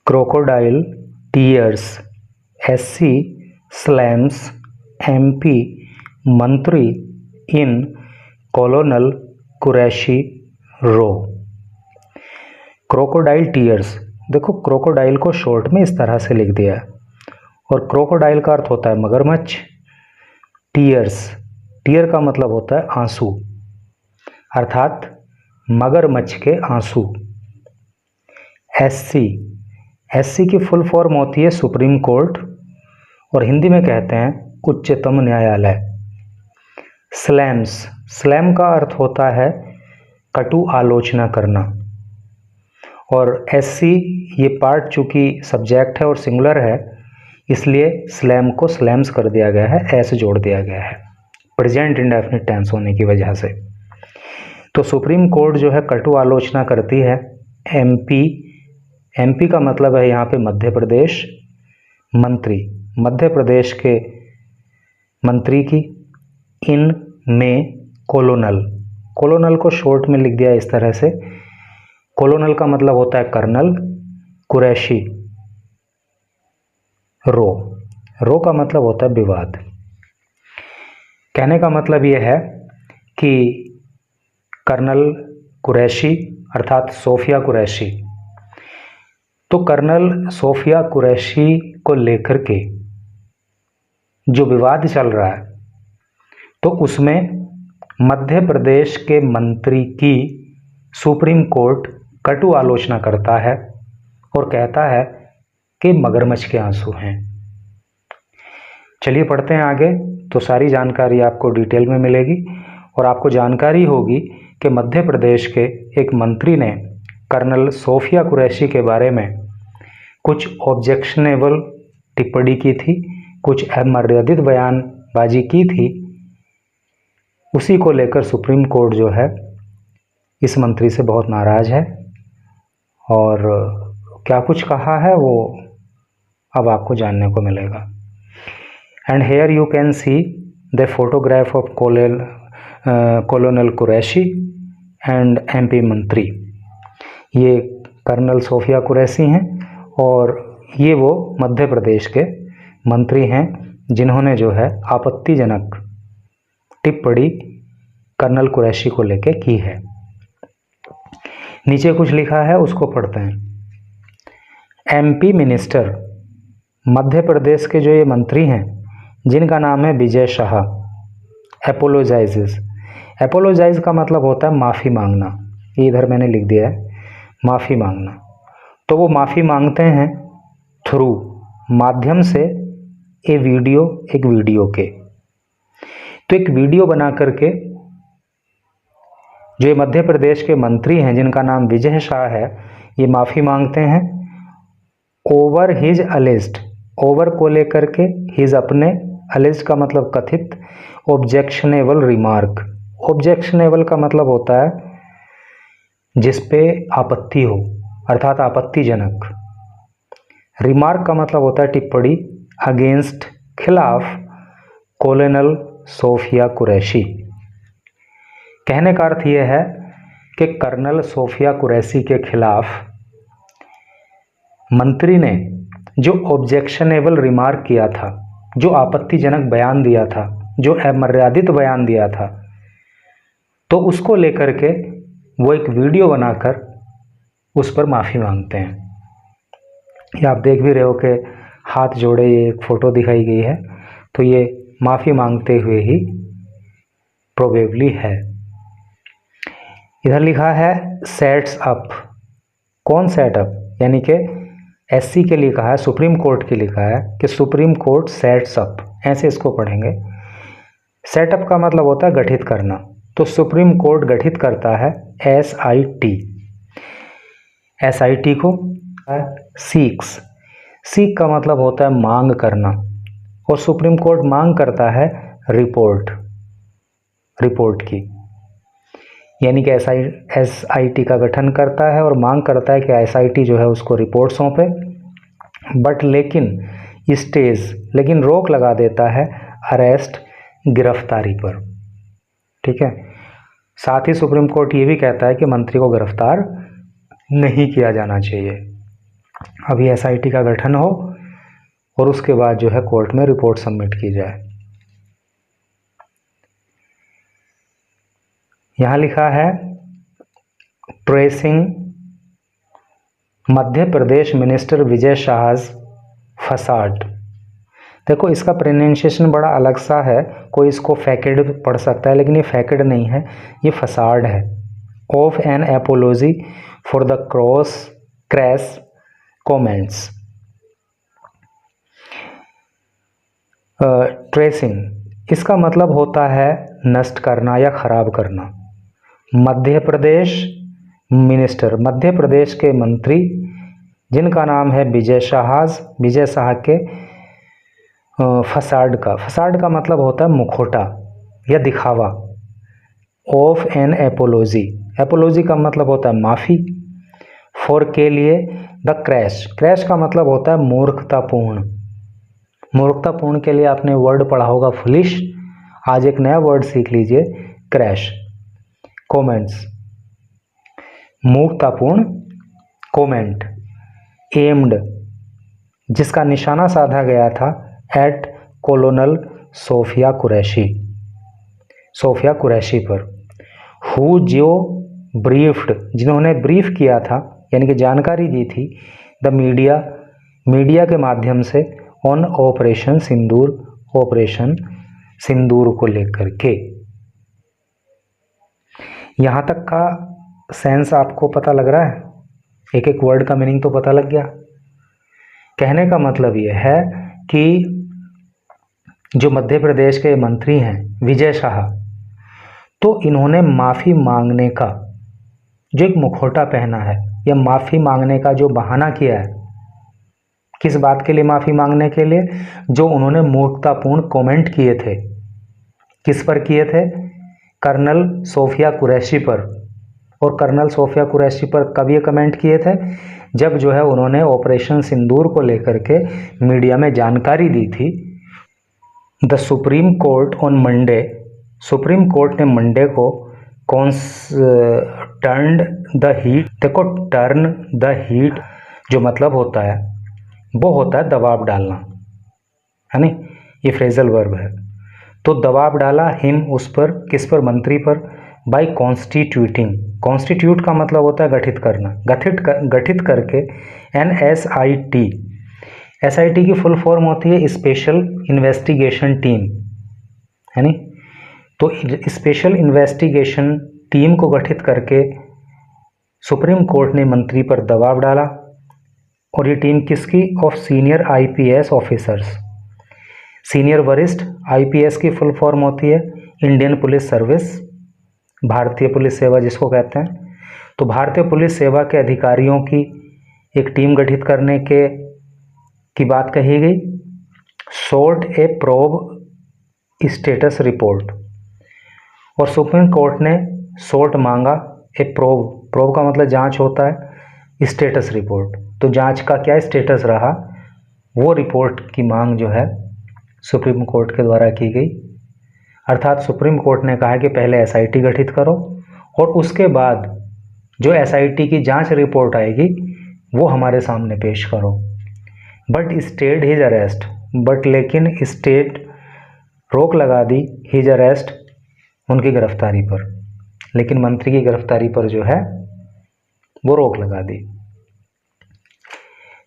Crocodile tears, SC slams MP मंत्री इन कॉलोनल कुरैशी रो। Crocodile tears, देखो crocodile को शॉर्ट में इस तरह से लिख दिया है, और क्रोकोडाइल का अर्थ होता है मगरमच्छ। टीयर्स, टीयर का मतलब होता है आंसू, अर्थात मगरमच्छ के आंसू। SC की फुल फॉर्म होती है सुप्रीम कोर्ट, और हिंदी में कहते हैं उच्चतम न्यायालय। स्लैम्स, स्लैम का अर्थ होता है कटु आलोचना करना, और SC ये पार्ट चूंकि सब्जेक्ट है और सिंगुलर है, इसलिए स्लैम को स्लैम्स कर दिया गया है, एस जोड़ दिया गया है प्रेजेंट इंडेफिनिट टेंस होने की वजह से। तो सुप्रीम कोर्ट जो है कटु आलोचना करती है। MP का मतलब है यहाँ पे मध्य प्रदेश। मंत्री, मध्य प्रदेश के मंत्री की। इन में कॉलोनल, कॉलोनल को शॉर्ट में लिख दिया इस तरह से। कॉलोनल का मतलब होता है कर्नल। कुरैशी, रो का मतलब होता है विवाद। कहने का मतलब यह है कि कर्नल कुरैशी अर्थात सोफिया कुरैशी, तो कर्नल सोफिया कुरैशी को लेकर के जो विवाद चल रहा है, तो उसमें मध्य प्रदेश के मंत्री की सुप्रीम कोर्ट कटु आलोचना करता है और कहता है कि मगरमच्छ के आंसू हैं। चलिए पढ़ते हैं आगे, तो सारी जानकारी आपको डिटेल में मिलेगी, और आपको जानकारी होगी कि मध्य प्रदेश के एक मंत्री ने कर्नल सोफिया कुरैशी के बारे में कुछ ऑब्जेक्शनेबल टिप्पणी की थी, कुछ अमर्यादित बयानबाजी की थी। उसी को लेकर सुप्रीम कोर्ट जो है इस मंत्री से बहुत नाराज है, और क्या कुछ कहा है वो अब आपको जानने को मिलेगा। And here you can see the photograph of colonel Qureshi and MP मंत्री। ये कर्नल सोफिया कुरैशी हैं, और ये वो मध्य प्रदेश के मंत्री हैं जिन्होंने जो है आपत्तिजनक टिप्पणी कर्नल कुरैशी को लेके की है। नीचे कुछ लिखा है, उसको पढ़ते हैं। MP मिनिस्टर, मध्य प्रदेश के जो ये मंत्री हैं जिनका नाम है विजय शाह, एपोलोजाइज का मतलब होता है माफ़ी मांगना। ये इधर मैंने लिख दिया है, माफ़ी मांगना। तो वो माफ़ी मांगते हैं थ्रू, माध्यम से एक वीडियो के। तो एक वीडियो बना करके जो मध्य प्रदेश के मंत्री हैं जिनका नाम विजय शाह है, ये माफ़ी मांगते हैं ओवर हिज अलेज्ड, ओवर को लेकर के, हिज अपने, अलेज्ड का मतलब कथित, ऑब्जेक्शनेबल रिमार्क, ऑब्जेक्शनेबल का मतलब होता है जिस पे आपत्ति हो, अर्थात आपत्तिजनक। रिमार्क का मतलब होता है टिप्पणी, अगेंस्ट, खिलाफ, कॉलोनल सोफिया कुरैशी। कहने का अर्थ यह है कि कर्नल सोफिया कुरैशी के खिलाफ मंत्री ने जो ऑब्जेक्शनेबल रिमार्क किया था, जो आपत्तिजनक बयान दिया था, जो अमर्यादित बयान दिया था, तो उसको लेकर के वो एक वीडियो बनाकर उस पर माफ़ी मांगते हैं। ये आप देख भी रहे हो कि हाथ जोड़े ये एक फ़ोटो दिखाई गई है, तो ये माफ़ी मांगते हुए ही प्रोबेबली है। इधर लिखा है सेट्स अप। कौन सेटअप? यानी कि SC के लिए कहा है, सुप्रीम कोर्ट के लिखा है कि सुप्रीम कोर्ट सेट्स अप, ऐसे इसको पढ़ेंगे। सेटअप का मतलब होता है गठित करना, तो सुप्रीम कोर्ट गठित करता है SIT को सीक्स, सीक का मतलब होता है मांग करना, और सुप्रीम कोर्ट मांग करता है रिपोर्ट की, यानी कि SIT का गठन करता है और मांग करता है कि SIT जो है उसको रिपोर्ट सौंपे, बट लेकिन रोक लगा देता है अरेस्ट, गिरफ्तारी पर। ठीक है, साथ ही सुप्रीम कोर्ट ये भी कहता है कि मंत्री को गिरफ्तार नहीं किया जाना चाहिए। अभी एसआईटी का गठन हो और उसके बाद जो है कोर्ट में रिपोर्ट सबमिट की जाए। यहाँ लिखा है ट्रेसिंग मध्य प्रदेश मिनिस्टर विजय शाहज फसाड। देखो इसका प्रोनाउंसिएशन बड़ा अलग सा है, कोई इसको फैकेड पढ़ सकता है, लेकिन ये फैकेड नहीं है, ये फसाड है। Of an apology for the crass comments. Tracing इसका मतलब होता है नष्ट करना या खराब करना। मध्य प्रदेश मिनिस्टर, मध्य प्रदेश के मंत्री जिनका नाम है विजय शाह के फसाड का मतलब होता है मुखौटा या दिखावा। ऑफ एन एपोलॉजी का मतलब होता है माफ़ी। फॉर के लिए द क्रैश का मतलब होता है मूर्खतापूर्ण के लिए आपने वर्ड पढ़ा होगा फुलिश, आज एक नया वर्ड सीख लीजिए क्रैश। कमेंट्स मूर्खतापूर्ण कमेंट। एम्ड जिसका निशाना साधा गया था एट कॉलोनल सोफिया कुरैशी पर। हु जो ब्रीफ्ड जिन्होंने ब्रीफ किया था यानी कि जानकारी दी थी द मीडिया के माध्यम से ऑन ऑपरेशन सिंदूर को लेकर के। यहाँ तक का सेंस आपको पता लग रहा है, एक एक वर्ड का मीनिंग तो पता लग गया। कहने का मतलब ये है कि जो मध्य प्रदेश के मंत्री हैं विजय शाह, तो इन्होंने माफ़ी मांगने का जो एक मुखौटा पहना है या माफ़ी मांगने का जो बहाना किया है, किस बात के लिए माफ़ी मांगने के लिए, जो उन्होंने मूर्खतापूर्ण कमेंट किए थे। किस पर किए थे? कर्नल सोफिया कुरैशी पर। और कर्नल सोफिया कुरैशी पर कब ये कमेंट किए थे? जब जो है उन्होंने ऑपरेशन सिंदूर को लेकर के मीडिया में जानकारी दी थी। The supreme court on Monday, supreme court ने मंडे को टर्न द हीट, देखो टर्न द हीट जो मतलब होता है वो होता है दबाव डालना, है नहीं, ये फ्रेजल वर्ब है। तो दबाव डाला हिम उस पर, किस पर? मंत्री पर। बाय कॉन्स्टिट्यूटिंग, कॉन्स्टिट्यूट का मतलब होता है गठित करना, गठित करके एसआईटी की फुल फॉर्म होती है स्पेशल इन्वेस्टिगेशन टीम, है नहीं। तो स्पेशल इन्वेस्टिगेशन टीम को गठित करके सुप्रीम कोर्ट ने मंत्री पर दबाव डाला। और ये टीम किसकी? Of senior IPS officers. Senior वरिष्ठ, आईपीएस की फुल फॉर्म होती है इंडियन पुलिस सर्विस, भारतीय पुलिस सेवा जिसको कहते हैं। तो भारतीय पुलिस सेवा के अधिकारियों की एक टीम गठित करने की बात कही गई। सोर्ट ए प्रोब स्टेटस रिपोर्ट, और सुप्रीम कोर्ट ने सोर्ट मांगा ए प्रोब का मतलब जांच होता है, स्टेटस रिपोर्ट। तो जांच का क्या स्टेटस रहा, वो रिपोर्ट की मांग जो है सुप्रीम कोर्ट के द्वारा की गई। अर्थात सुप्रीम कोर्ट ने कहा कि पहले एसआईटी गठित करो और उसके बाद जो एसआईटी की जांच रिपोर्ट आएगी वो हमारे सामने पेश करो। बट स्टेड हिज अरेस्ट, लेकिन स्टेट रोक लगा दी हिज अरेस्ट, उनकी गिरफ्तारी पर। लेकिन मंत्री की गिरफ्तारी पर जो है वो रोक लगा दी।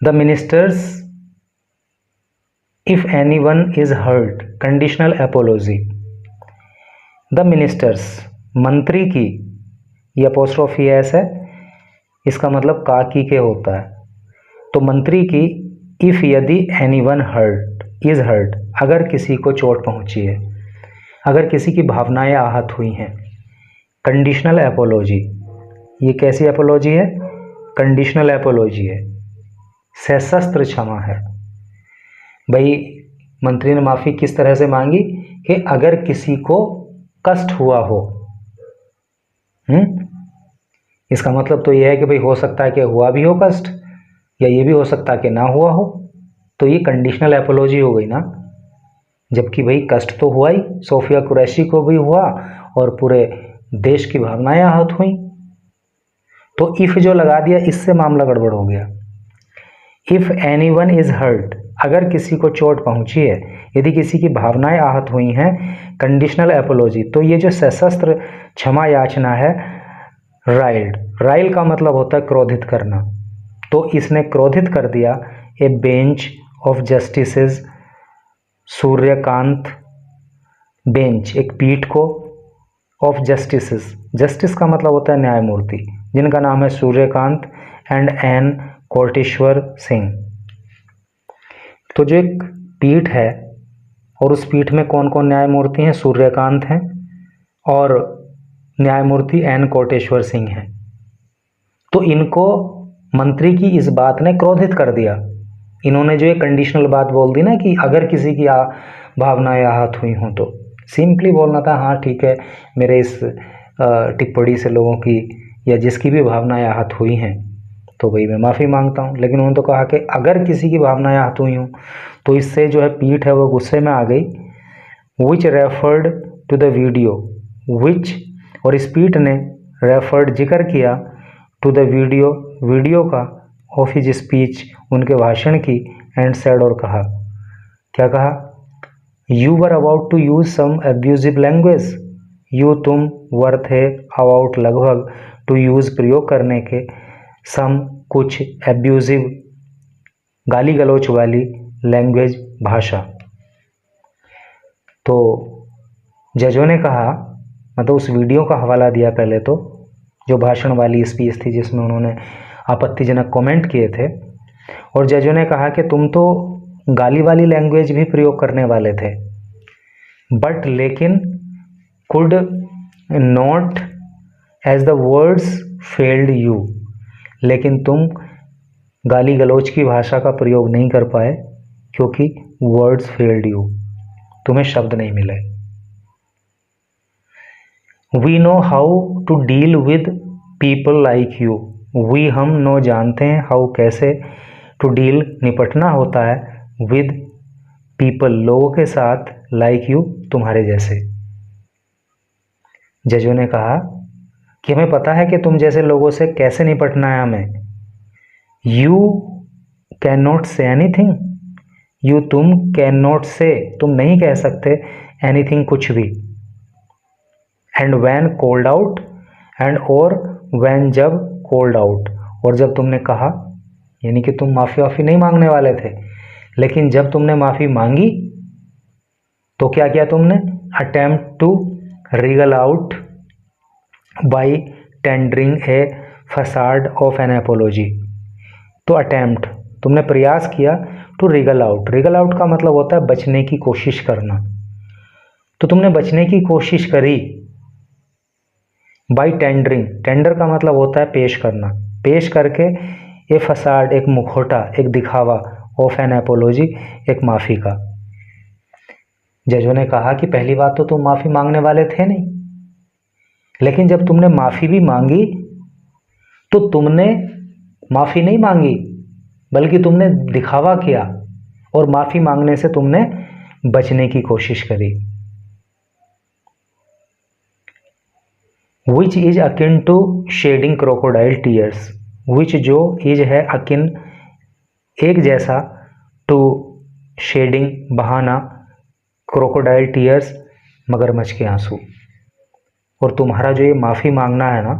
The ministers if anyone is hurt, conditional apology. The ministers, मंत्री की, ये अपोस्ट्रोफी एस है, इसका मतलब का की के होता है। तो मंत्री की इफ यदि एनीवन इज हर्ट, अगर किसी को चोट पहुंची है, अगर किसी की भावनाएं आहत हुई हैं, कंडीशनल एपोलॉजी। ये कैसी एपोलॉजी है? कंडीशनल एपोलॉजी है, सशस्त्र क्षमा है। भाई मंत्री ने माफ़ी किस तरह से मांगी कि अगर किसी को कष्ट हुआ हो। इसका मतलब तो यह है कि भाई हो सकता है कि हुआ भी हो कष्ट, या ये भी हो सकता है कि ना हुआ हो। तो ये कंडीशनल एपोलॉजी हो गई ना, जबकि भाई कष्ट तो हुआ ही, सोफिया कुरैशी को भी हुआ और पूरे देश की भावनाएं आहत हुई। तो इफ जो लगा दिया इससे मामला गड़बड़ हो गया। If anyone is hurt, अगर किसी को चोट पहुंची है, यदि किसी की भावनाएं आहत हुई हैं, कंडीशनल एपोलॉजी, तो ये जो सशस्त्र क्षमा याचना है, राइल्ड, राइल का मतलब होता है क्रोधित करना, तो इसने क्रोधित कर दिया ए bench of justices, Suryakant, bench एक पीठ को, ऑफ जस्टिसेस, जस्टिस का मतलब होता है न्यायमूर्ति, जिनका नाम है सूर्यकांत एंड एन कोटेश्वर सिंह। तो जो एक पीठ है और उस पीठ में कौन कौन न्यायमूर्ति हैं, सूर्यकांत हैं और न्यायमूर्ति एन कोटेश्वर सिंह हैं। तो इनको मंत्री की इस बात ने क्रोधित कर दिया। इन्होंने जो ये कंडीशनल बात बोल दी ना कि अगर किसी की भावनाएं आहत हुई हों, तो सिंपली बोलना था हाँ ठीक है, मेरे इस टिप्पणी से लोगों की या जिसकी भी भावनाएं आहत हुई हैं तो भाई मैं माफ़ी मांगता हूँ। लेकिन उन्होंने तो कहा कि अगर किसी की भावनाएं आहत हुई हों, तो इससे जो है पीठ है वो गुस्से में आ गई। Which referred to the video, which, और इस पीठ ने रेफर्ड जिक्र किया, टू द वीडियो, वीडियो का, ऑफ हिज स्पीच, उनके भाषण की, एंड सेड, और कहा, क्या कहा, you were about to use some abusive language, you तुम, वर थे, अबाउट लगभग, टू यूज प्रयोग करने के, सम कुछ, एब्यूजिव गाली गलौच वाली, लैंग्वेज भाषा। तो जजों ने कहा, मतलब उस वीडियो का हवाला दिया पहले तो, जो भाषण वाली स्पीच थी जिसमें उन्होंने आपत्तिजनक कमेंट किए थे, और जजों ने कहा कि तुम तो गाली वाली लैंग्वेज भी प्रयोग करने वाले थे, बट लेकिन could not as the words failed you, लेकिन तुम गाली गलौच की भाषा का प्रयोग नहीं कर पाए क्योंकि वर्ड्स फेल्ड यू, तुम्हें शब्द नहीं मिले। We know how to deal with people like you, we हम नो जानते हैं, हाउ कैसे, टू डील निपटना होता है, विद पीपल लोगों के साथ, लाइक यू तुम्हारे जैसे। जजों ने कहा कि हमें पता है कि तुम जैसे लोगों से कैसे निपटना है हमें। You can not say anything, you तुम, कैन नॉट से तुम नहीं कह सकते, एनीथिंग कुछ भी, and when called out, and और वैन जब, कोल्ड आउट, और जब तुमने कहा, यानी कि तुम माफ़ी वाफ़ी नहीं मांगने वाले थे, लेकिन जब तुमने माफ़ी मांगी तो क्या किया तुमने, attempt to wriggle out by tendering a facade of an apology. तो अटेम्प्ट, तुमने प्रयास किया, to wriggle out, wriggle out का मतलब होता है बचने की कोशिश करना, तो तुमने बचने की कोशिश करी, बाई टेंडरिंग, टेंडर का मतलब होता है पेश करना, पेश करके, ए फसाड एक मुखौटा, एक दिखावा, ऑफ एन एपोलॉजी एक माफ़ी का। जजों ने कहा कि पहली बात तो तुम माफ़ी मांगने वाले थे नहीं, लेकिन जब तुमने माफ़ी भी मांगी तो तुमने माफ़ी नहीं मांगी बल्कि तुमने दिखावा किया और माफ़ी मांगने से तुमने बचने की कोशिश करी। Which is akin to shedding crocodile tears, which जो इज है अकिन एक जैसा, टू शेडिंग बहाना, क्रोकोडाइल टीयर्स मगरमच्छ के आंसू, और तुम्हारा जो ये माफ़ी मांगना है ना,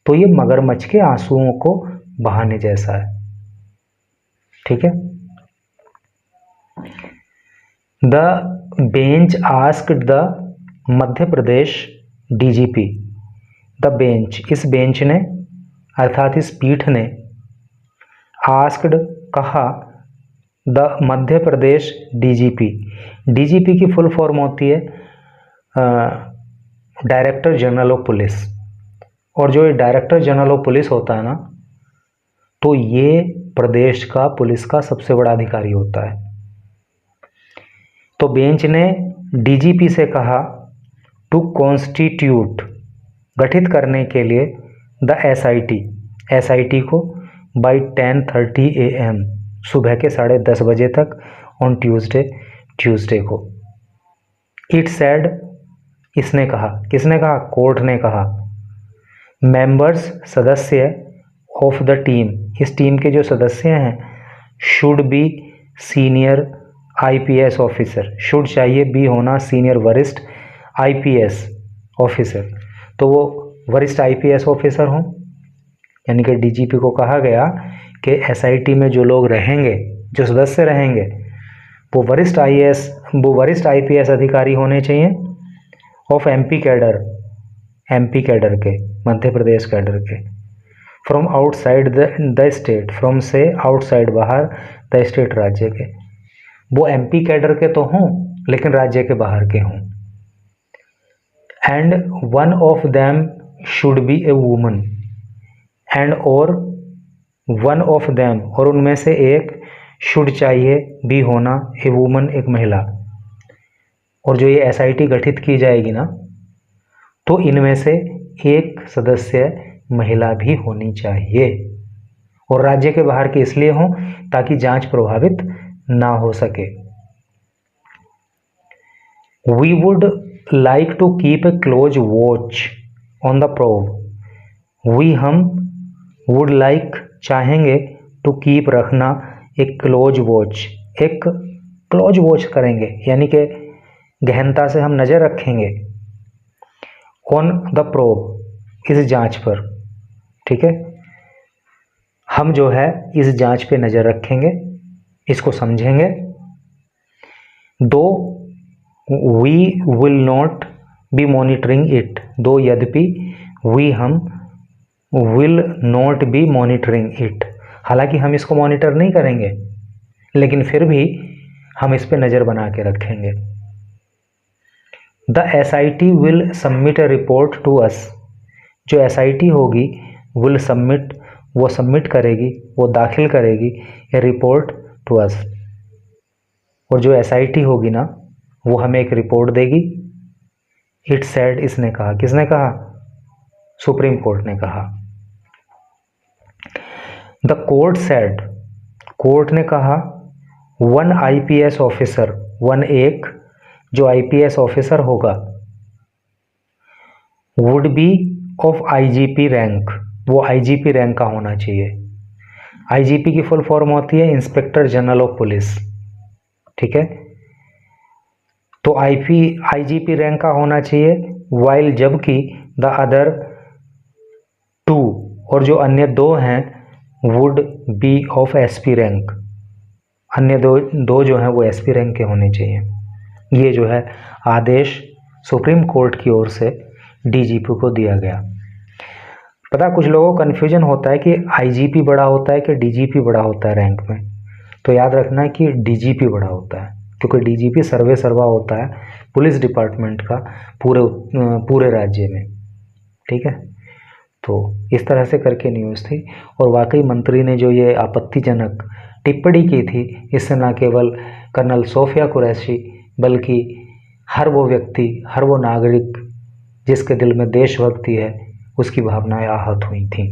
तो ये मगरमच्छ के आंसुओं को बहाने जैसा है। ठीक है। The bench asked the Madhya Pradesh DGP, the bench, इस बेंच ने अर्थात इस पीठ ने, आस्क्ड कहा, the Madhya Pradesh DGP, DGP की फुल फॉर्म होती है डायरेक्टर जनरल ऑफ पुलिस, और जो ये डायरेक्टर जनरल ऑफ पुलिस होता है ना, तो ये प्रदेश का पुलिस का सबसे बड़ा अधिकारी होता है। तो बेंच ने डीजीपी से कहा टू कॉन्स्टिट्यूट, गठित करने के लिए, द एसआईटी, एसआईटी को बाई 10:30 AM, सुबह के 10:30 बजे तक, ऑन ट्यूसडे को। इट सेड, इसने कहा, किसने कहा, कोर्ट ने कहा, मेंबर्स, सदस्य, ऑफ द टीम, इस टीम के जो सदस्य हैं, should be senior IPS officer, should चाहिए, बी होना सीनियर वरिष्ठ आईपीएस ऑफिसर, तो वो वरिष्ठ आईपीएस ऑफिसर हों, यानी कि डीजीपी को कहा गया कि एसआईटी में जो लोग रहेंगे, जो सदस्य रहेंगे, वो वरिष्ठ आईपीएस अधिकारी होने चाहिए ऑफ एमपी कैडर के, मध्य प्रदेश कैडर के, from outside the state, from से आउटसाइड बाहर, द स्टेट राज्य के, वो एमपी कैडर के तो हों लेकिन राज्य के बाहर के हों। And one of them should be a woman, and और वन ऑफ देम, और उनमें से एक शुड चाहिए, बी होना ए वुमन, एक महिला। और जो ये एसआईटी गठित की जाएगी ना, तो इनमें से एक सदस्य महिला भी होनी चाहिए, और राज्य के बाहर के इसलिए हों ताकि जांच प्रभावित ना हो सके। We would like to keep a close watch on the probe, we हम वुड लाइक चाहेंगे, टू कीप रखना, एक क्लोज वॉच, एक क्लोज वॉच करेंगे, यानी कि गहनता से हम नज़र रखेंगे, ऑन द प्रोब, इस जांच पर, ठीक है, हम जो है इस जांच पे नज़र रखेंगे, इसको समझेंगे। Though we will not be monitoring it, though यद्यपि वी हम will not be monitoring it, हालांकि हम इसको मॉनिटर नहीं करेंगे लेकिन फिर भी हम इस पे नज़र बना के रखेंगे। The SIT will submit a report to us, जो एसआईटी होगी विल सबमिट, वो सबमिट करेगी, वो दाखिल करेगी ए रिपोर्ट टू अस, और जो एसआईटी होगी ना वो हमें एक रिपोर्ट देगी। इट सेड, इसने कहा, किसने कहा? सुप्रीम कोर्ट ने कहा। द कोर्ट सेड, कोर्ट ने कहा, वन आईपीएस ऑफिसर, वन एक जो आईपीएस ऑफिसर होगा, would be of IGP rank, वो आईजीपी रैंक का होना चाहिए। आईजीपी की फुल फॉर्म होती है इंस्पेक्टर जनरल ऑफ पुलिस, ठीक है, तो आईजीपी रैंक का होना चाहिए। वाइल, जबकि द अदर टू, और जो अन्य दो हैं, would be of SP rank, अन्य दो जो हैं वो एसपी रैंक के होने चाहिए। ये जो है आदेश सुप्रीम कोर्ट की ओर से डीजीपी को दिया गया। पता, कुछ लोगों को कन्फ्यूजन होता है कि आईजीपी बड़ा होता है कि डीजीपी बड़ा होता है रैंक में, तो याद रखना है कि डीजीपी बड़ा होता है, क्योंकि डीजीपी सर्वे सर्वा होता है पुलिस डिपार्टमेंट का पूरे राज्य में, ठीक है। तो इस तरह से करके न्यूज़ थी, और वाकई मंत्री ने जो ये आपत्तिजनक टिप्पणी की थी, इससे न केवल कर्नल सोफिया कुरैशी बल्कि हर वो व्यक्ति, हर वो नागरिक जिसके दिल में देशभक्ति है, उसकी भावनाएं आहत हुई थीं।